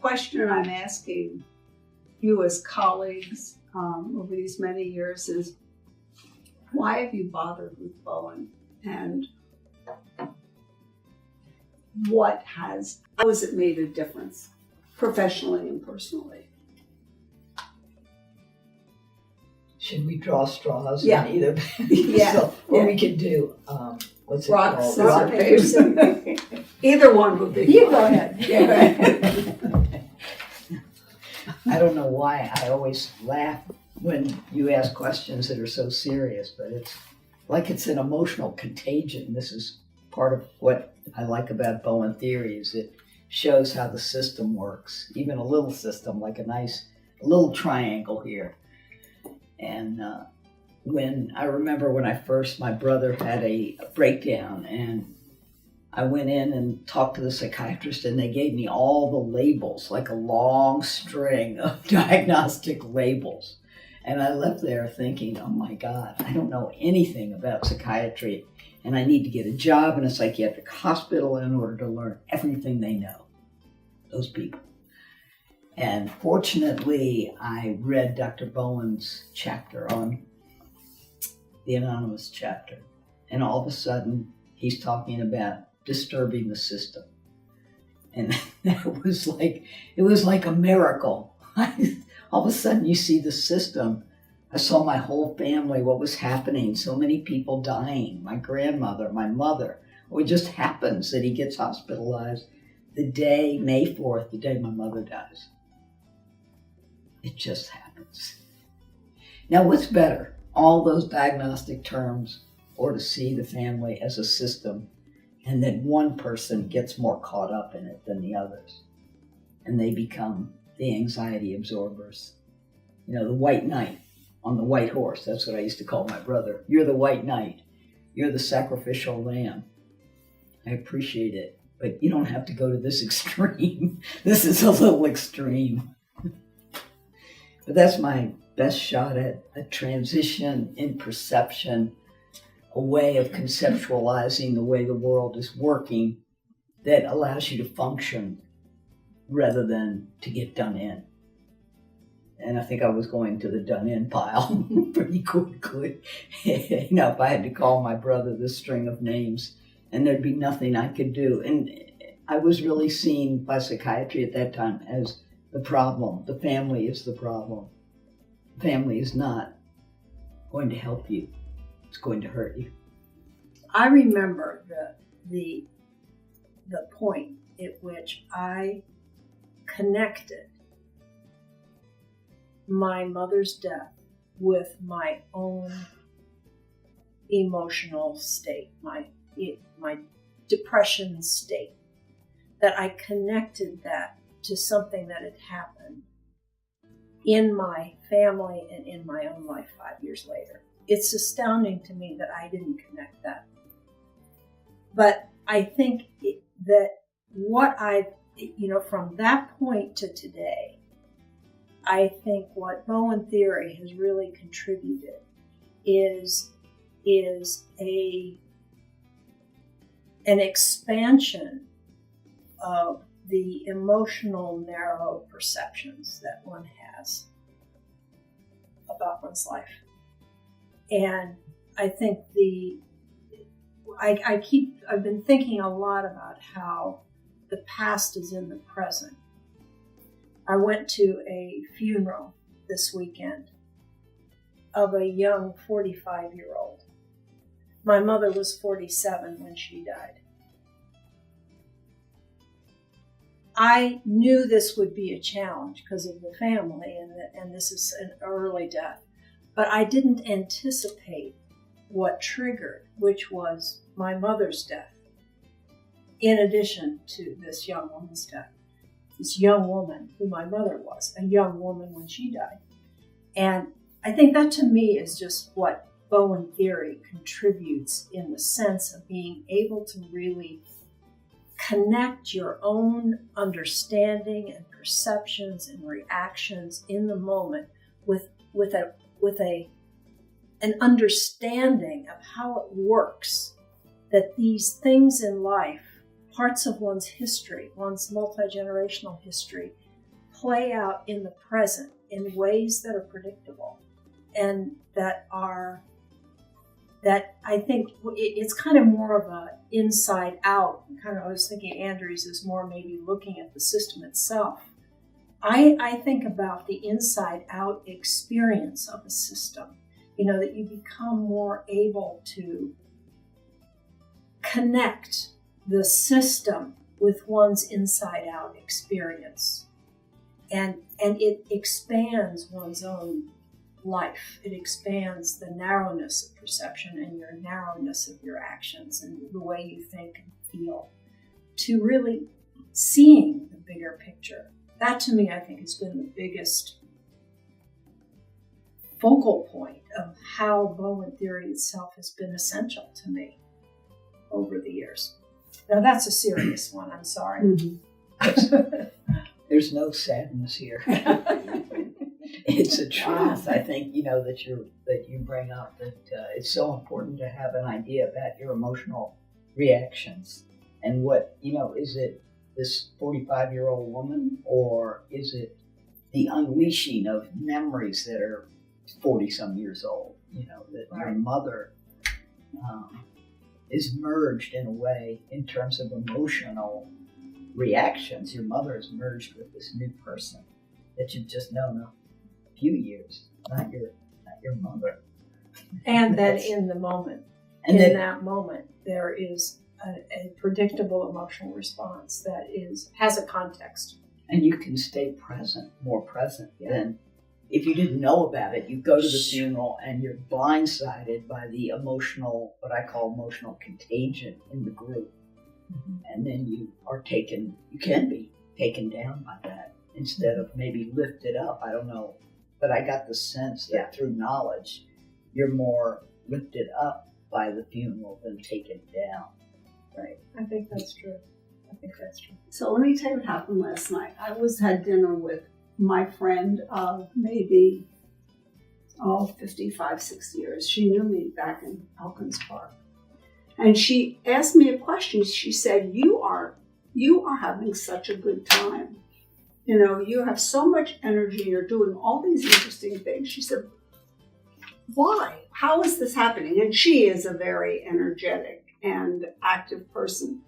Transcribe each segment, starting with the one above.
question I'm asking you as colleagues over these many years is, why have you bothered with Bowen? And how has it made a difference, professionally and personally? Should we draw straws? Yeah. Either. Yeah. So what we could do, what's it Rock, called? scissors, paper. Either one would be. You go ahead. Yeah. I don't know why I always laugh when you ask questions that are so serious, but it's like it's an emotional contagion. This is part of what I like about Bowen Theory, is it shows how the system works, even a little system, like a little triangle here. And I remember when my brother had a breakdown, and I went in and talked to the psychiatrist, and they gave me all the labels, like a long string of diagnostic labels. And I left there thinking, oh my God, I don't know anything about psychiatry, and I need to get a job in a psychiatric hospital in order to learn everything they know, those people. And fortunately, I read Dr. Bowen's chapter on the anonymous chapter. And all of a sudden, he's talking about disturbing the system. And it was like a miracle. All of a sudden, you see the system. I saw my whole family, what was happening, so many people dying, my grandmother, my mother. It just happens that he gets hospitalized the day, May 4th, the day my mother dies. It just happens. Now, what's better, all those diagnostic terms, or to see the family as a system, and that one person gets more caught up in it than the others, and they become the anxiety absorbers? You know, the white knight on the white horse. That's what I used to call my brother. You're the white knight. You're the sacrificial lamb. I appreciate it, but you don't have to go to this extreme. This is a little extreme. But that's my best shot at a transition in perception, a way of conceptualizing the way the world is working that allows you to function rather than to get done in. And I think I was going to the done in pile pretty quickly. You know, if I had to call my brother this string of names, and there'd be nothing I could do. And I was really seen by psychiatry at that time as the problem. The family is the problem. The family is not going to help you. It's going to hurt you. I remember the point at which I connected my mother's death with my own emotional state, my depression state, that I connected that to something that had happened in my family and in my own life 5 years later. It's astounding to me that I didn't connect that. But I think that what from that point to today, I think what Bowen Theory has really contributed is an expansion of the emotional narrow perceptions that one has about one's life. And I think I've been thinking a lot about how the past is in the present. I went to a funeral this weekend of a young 45-year-old. My mother was 47 when she died. I knew this would be a challenge because of the family and this is an early death, but I didn't anticipate what triggered, which was my mother's death, in addition to this young woman's death. This young woman, who my mother was, a young woman when she died. And I think that to me is just what Bowen Theory contributes in the sense of being able to really connect your own understanding and perceptions and reactions in the moment with an understanding of how it works, that these things in life, parts of one's history, one's multi-generational history, play out in the present in ways that are predictable and that I think it's kind of more of a inside out kind of. I was thinking Andrews is more maybe looking at the system itself. I think about the inside out experience of a system, that you become more able to connect the system with one's inside out experience. And it expands one's own life. It expands the narrowness of perception and your narrowness of your actions and the way you think and feel to really seeing the bigger picture. That to me, I think, has been the biggest focal point of how Bowen Theory itself has been essential to me over the years. Now that's a serious one, I'm sorry. Mm-hmm. There's no sadness here. It's a truth, I think, that you bring up, that it's so important to have an idea about your emotional reactions and what, is it this 45-year-old woman, or is it the unleashing of memories that are 40-some years old, that Right. your mother is merged in a way in terms of emotional reactions. Your mother is merged with this new person that you've just known a few years, not your mother. And then in the moment, that moment, there is a predictable emotional response that has a context. And you can stay more present than if you didn't know about it. You go to the funeral and you're blindsided by the what I call emotional contagion in the group. Mm-hmm. And then you can be taken down by that instead of maybe lifted up. I don't know. But I got the sense that through knowledge, you're more lifted up by the funeral than taken down. Right. I think that's true. So let me tell you what happened last night. I had dinner with my friend of maybe 55, 60 years. She knew me back in Elkins Park. And she asked me a question. She said, you are having such a good time. You have so much energy. You're doing all these interesting things. She said, why? How is this happening? And she is a very energetic and active person.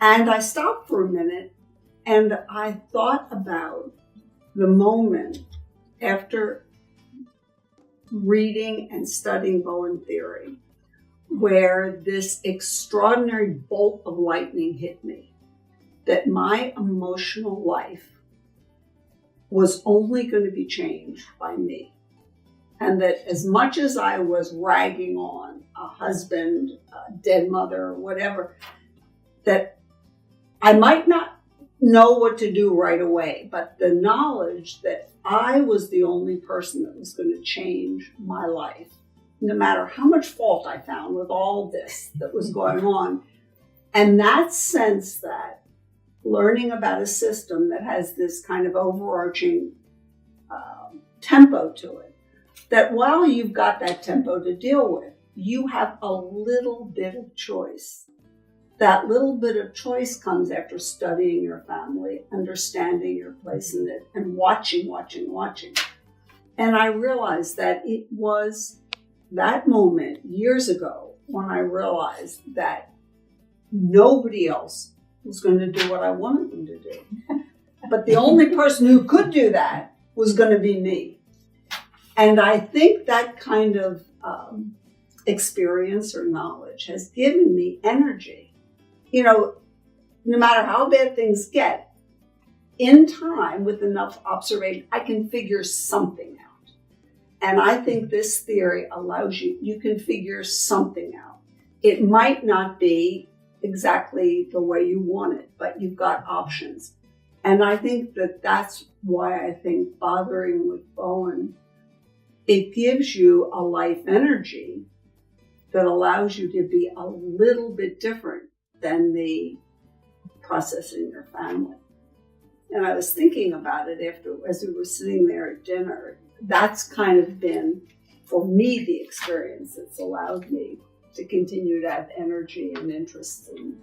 And I stopped for a minute and I thought about the moment after reading and studying Bowen Theory, where this extraordinary bolt of lightning hit me, that my emotional life was only going to be changed by me. And that as much as I was ragging on a husband, a dead mother, whatever, that I might not know what to do right away, but the knowledge that I was the only person that was going to change my life, no matter how much fault I found with all this that was going on. And that sense that learning about a system that has this kind of overarching tempo to it, that while you've got that tempo to deal with, you have a little bit of choice. That little bit of choice comes after studying your family, understanding your place in it, and watching. And I realized that it was that moment years ago when I realized that nobody else was going to do what I wanted them to do. But the only person who could do that was going to be me. And I think that kind of experience or knowledge has given me energy. No matter how bad things get, in time, with enough observation, I can figure something out. And I think this theory allows you can figure something out. It might not be exactly the way you want it, but you've got options. And I think that's why I think bothering with Bowen, it gives you a life energy that allows you to be a little bit different than the process in your family. And I was thinking about it as we were sitting there at dinner. That's kind of been, for me, the experience that's allowed me to continue to have energy and interest in